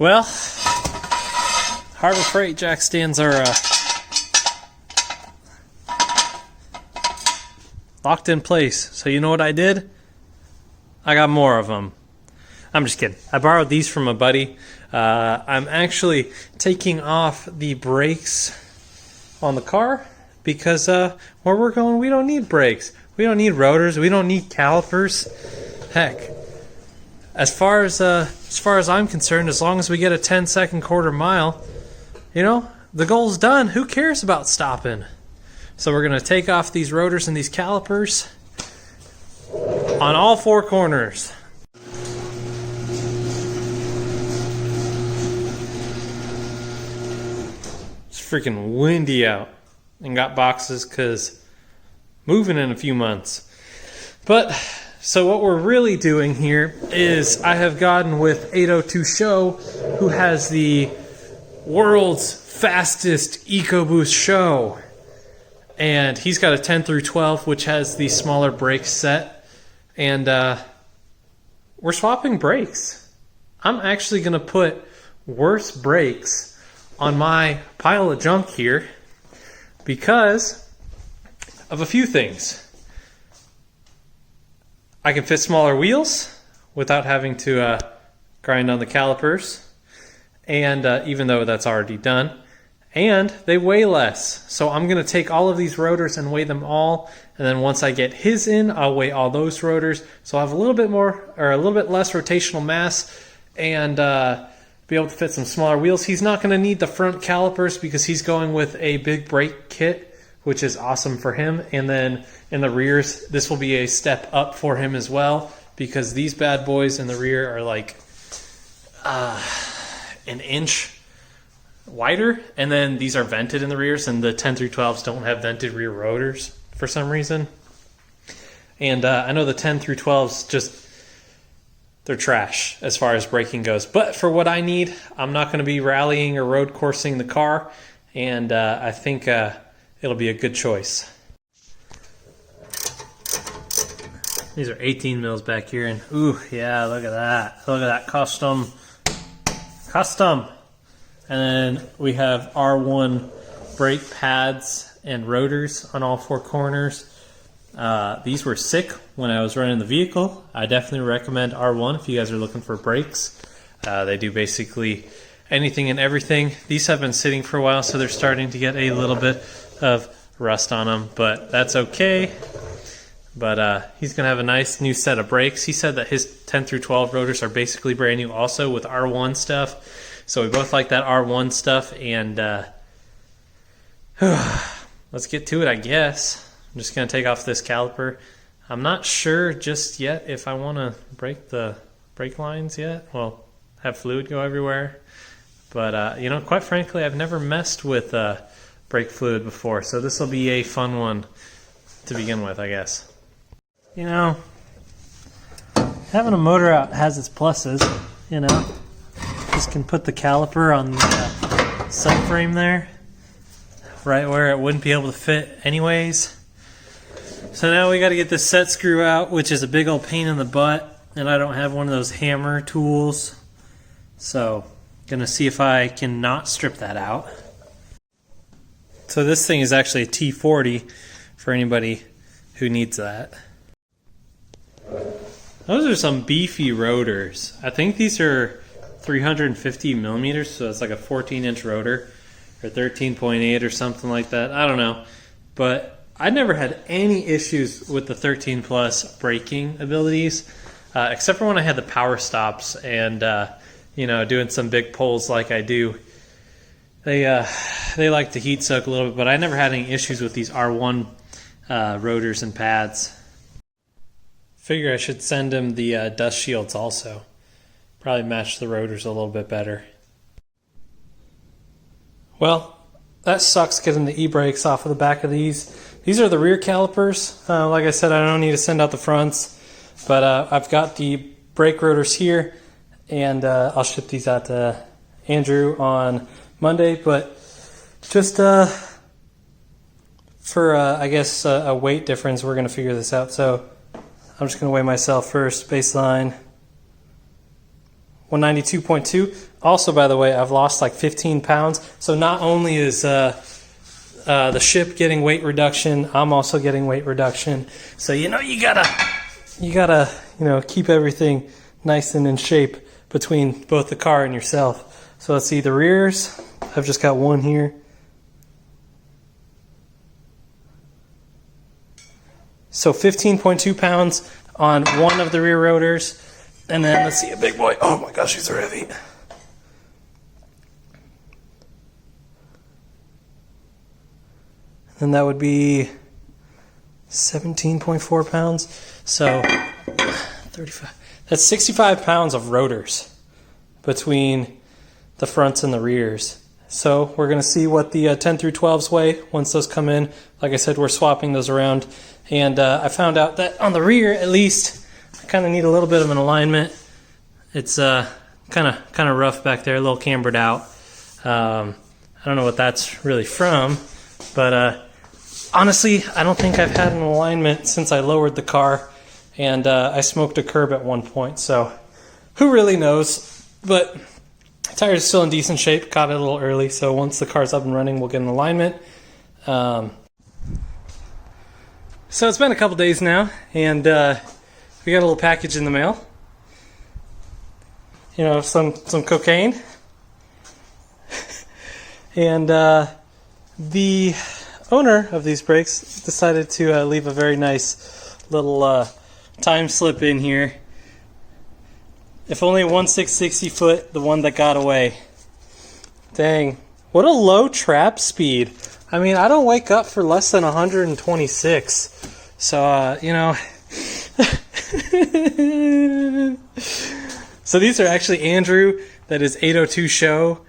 Well, Harbor Freight jack stands are locked in place. So you know what I did? I got more of them. I'm just kidding. I borrowed these from a buddy. I'm actually taking off the brakes on the car because where we're going, we don't need brakes. We don't need rotors. We don't need calipers. Heck, as far as I'm concerned, as long as we get a 10-second quarter mile, you know, the goal's done. Who cares about stopping? So we're going to take off these rotors and these calipers on all four corners. It's freaking windy out and got boxes because moving in a few months. But so what we're really doing here is I have gotten with 802 Show, who has the world's fastest EcoBoost show. And he's got a 10 through 12, which has the smaller brake set. And we're swapping brakes. I'm actually going to put worse brakes on my pile of junk here because of a few things. I can fit smaller wheels without having to grind on the calipers. And even though that's already done. And they weigh less. So I'm going to take all of these rotors and weigh them all. And then once I get his in, I'll weigh all those rotors. So I'll have a little bit more or a little bit less rotational mass and be able to fit some smaller wheels. He's not going to need the front calipers because he's going with a big brake kit, which is awesome for him. And then in the rears, this will be a step up for him as well because these bad boys in the rear are like an inch wider, and then these are vented in the rears, and the 10 through 12s don't have vented rear rotors for some reason. And I know the 10 through 12s just, they're trash as far as braking goes. But for what I need, I'm not going to be rallying or road coursing the car, and I think it'll be a good choice. These are 18 mils back here, and ooh, yeah, look at that. Look at that custom. And then we have R1 brake pads and rotors on all four corners. These were THICC when I was running the vehicle. I definitely recommend R1 if you guys are looking for brakes. They do basically anything and everything. These have been sitting for a while, so they're starting to get a little bit of rust on them, but that's okay. But he's going to have a nice new set of brakes. He said that his 10 through 12 rotors are basically brand new also with R1 stuff. So we both like that R1 stuff, and let's get to it, I guess. I'm just going to take off this caliper. I'm not sure just yet if I want to break the brake lines yet. Well, have fluid go everywhere. But, you know, quite frankly, I've never messed with brake fluid before, so this will be a fun one to begin with, I guess. You know, having a motor out has its pluses, you know. Just can put the caliper on the subframe there, right where it wouldn't be able to fit anyways. So now we got to get this set screw out, which is a big old pain in the butt, and I don't have one of those hammer tools. So, gonna see if I can not strip that out. So this thing is actually a T40 for anybody who needs that. Those are some beefy rotors. I think these are 350 millimeters, so it's like a 14-inch rotor, or 13.8 or something like that. I don't know. But I never had any issues with the 13 Plus braking abilities, except for when I had the power stops and, you know, doing some big pulls like I do. They like to heat soak a little bit, but I never had any issues with these R1 rotors and pads. Figure I should send him the dust shields also. Probably match the rotors a little bit better. Well, that sucks getting the e-brakes off of the back of these. These are the rear calipers. Like I said, I don't need to send out the fronts, but I've got the brake rotors here, and I'll ship these out to Andrew on Monday. But just for, I guess, a weight difference, we're going to figure this out. So I'm just going to weigh myself first, baseline. 192.2. Also, by the way, I've lost like 15 pounds. So not only is the ship getting weight reduction, I'm also getting weight reduction. So you gotta keep everything nice and in shape between both the car and yourself. So let's see the rears. I've just got one here. So 15.2 pounds on one of the rear rotors. And then let's see a big boy. Oh my gosh, these are heavy. And that would be 17.4 pounds. So 35. That's 65 pounds of rotors between the fronts and the rears. So we're going to see what the 10 through 12s weigh once those come in. Like I said, we're swapping those around. And I found out that on the rear, at least, I kind of need a little bit of an alignment. It's kind of rough back there, a little cambered out. I don't know what that's really from, but honestly, I don't think I've had an alignment since I lowered the car, and I smoked a curb at one point. So who really knows? But the tires are still in decent shape. Caught it a little early, so once the car's up and running, we'll get an alignment. So it's been a couple days now, and we got a little package in the mail. Some cocaine. And the owner of these brakes decided to leave a very nice little time slip in here. If only 1/660 foot, the one that got away. Dang, what a low trap speed. I mean, I don't wake up for less than 126. So, So these are actually Andrew, that is 802 show.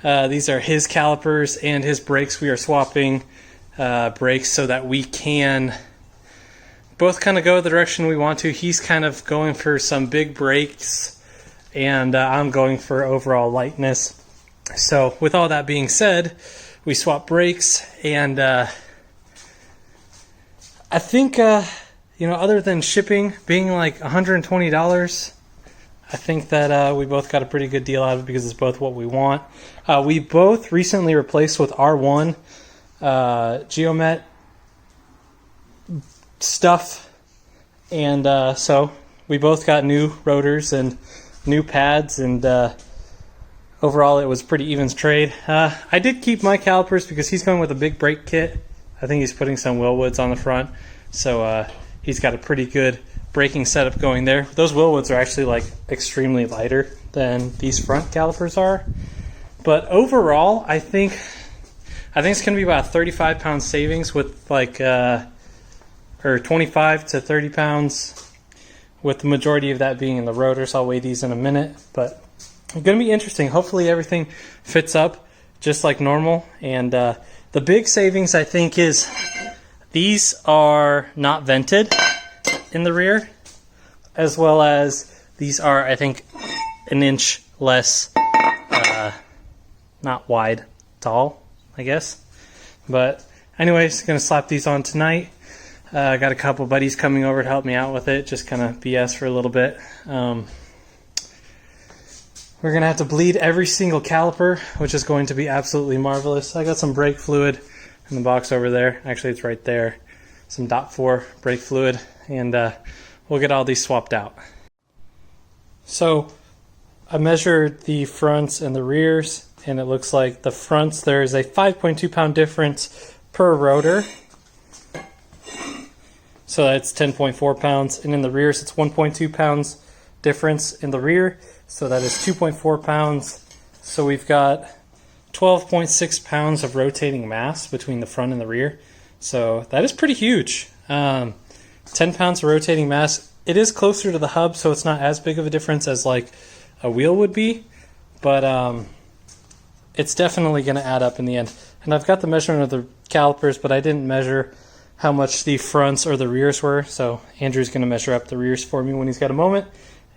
These are his calipers and his brakes. We are swapping brakes so that we can both kind of go the direction we want to. He's kind of going for some big brakes, and I'm going for overall lightness. So with all that being said, we swap brakes, and I think, other than shipping being like $120, I think that we both got a pretty good deal out of it because it's both what we want. We both recently replaced with R1 Geomet stuff, and so we both got new rotors and new pads, and overall it was pretty even trade. I did keep my calipers because he's going with a big brake kit. I think he's putting some Willwoods on the front, so he's got a pretty good braking setup going there. Those Willwoods are actually like extremely lighter than these front calipers are, but overall I think it's going to be about 35 pound savings with like or 25 to 30 pounds, with the majority of that being in the rotors. I'll weigh these in a minute, but it's going to be interesting. Hopefully everything fits up just like normal. And the big savings, I think, is these are not vented in the rear, as well as these are, I think, an inch less not wide, tall, I guess. But anyways, gonna slap these on tonight. Got a couple buddies coming over to help me out with it, just kind of BS for a little bit. We're gonna have to bleed every single caliper, which is going to be absolutely marvelous. I got some brake fluid in the box over there. Actually, it's right there. Some .4 brake fluid, and we'll get all these swapped out. So I measured the fronts and the rears, and it looks like the fronts, there is a 5.2 pound difference per rotor. So that's 10.4 pounds. And in the rears, it's 1.2 pounds difference in the rear. So that is 2.4 pounds. So we've got 12.6 pounds of rotating mass between the front and the rear. So that is pretty huge. 10 pounds of rotating mass. It is closer to the hub, so it's not as big of a difference as like a wheel would be. But it's definitely going to add up in the end. And I've got the measurement of the calipers, but I didn't measure how much the fronts or the rears were. So Andrew's going to measure up the rears for me when he's got a moment.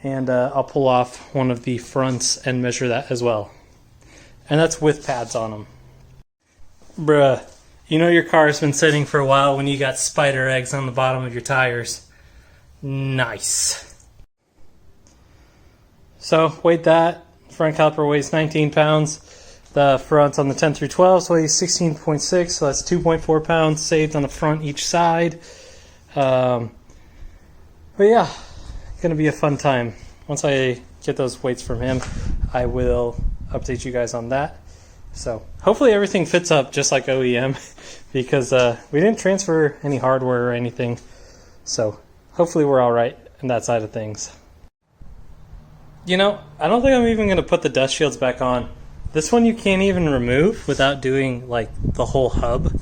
And I'll pull off one of the fronts and measure that as well. And that's with pads on them. Bruh, you know your car has been sitting for a while when you got spider eggs on the bottom of your tires. Nice. So weighed that. Front caliper weighs 19 pounds. The front on the 10 through 12 weighs 16.6, so that's 2.4 pounds saved on the front each side. But yeah, gonna be a fun time. Once I get those weights from him, I will update you guys on that. So hopefully everything fits up just like OEM, because we didn't transfer any hardware or anything. So hopefully we're all right in that side of things. You know, I don't think I'm even gonna put the dust shields back on. This one you can't even remove without doing like the whole hub.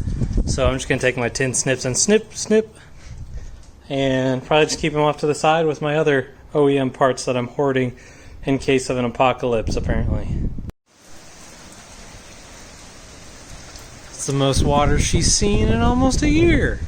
So I'm just gonna take my tin snips and snip, and probably just keep them off to the side with my other OEM parts that I'm hoarding in case of an apocalypse, apparently. It's the most water she's seen in almost a year.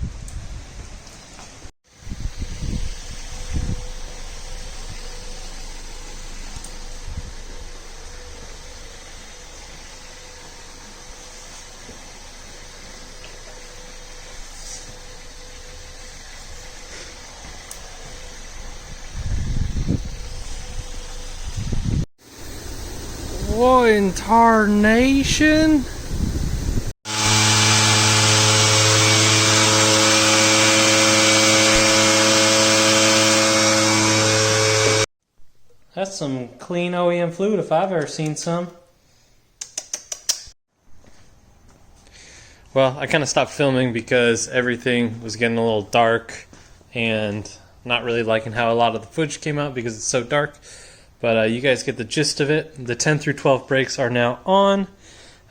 What in tarnation? That's some clean OEM fluid if I've ever seen some. Well, I kind of stopped filming because everything was getting a little dark and not really liking how a lot of the footage came out because it's so dark. But you guys get the gist of it. The 10 through 12 brakes are now on.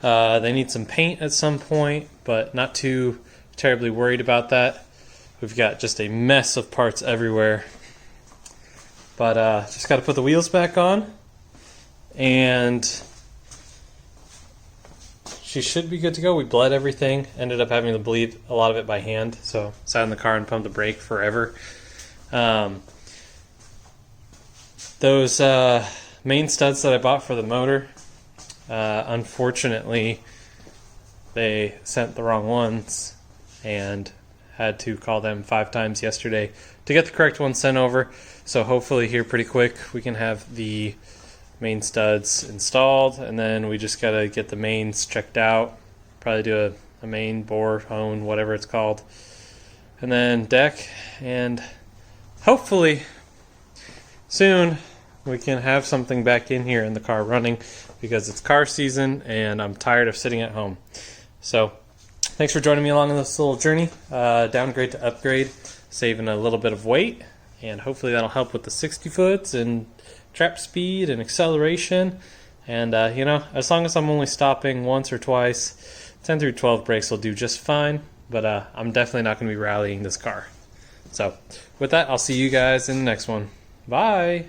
They need some paint at some point, but not too terribly worried about that. We've got just a mess of parts everywhere. But just got to put the wheels back on, and she should be good to go. We bled everything. Ended up having to bleed a lot of it by hand, so sat in the car and pumped the brake forever. Those main studs that I bought for the motor, unfortunately, they sent the wrong ones and had to call them 5 times yesterday to get the correct ones sent over. So hopefully here pretty quick we can have the main studs installed, and then we just gotta get the mains checked out, probably do a main bore hone, whatever it's called, and then deck, and hopefully soon we can have something back in here in the car running, because it's car season and I'm tired of sitting at home. So thanks for joining me along on this little journey, downgrade to upgrade, saving a little bit of weight, and hopefully that'll help with the 60 foots and trap speed and acceleration. And you know, as long as I'm only stopping once or twice, 10 through 12 brakes will do just fine. But I'm definitely not going to be rallying this car. So with that, I'll see you guys in the next one. Bye.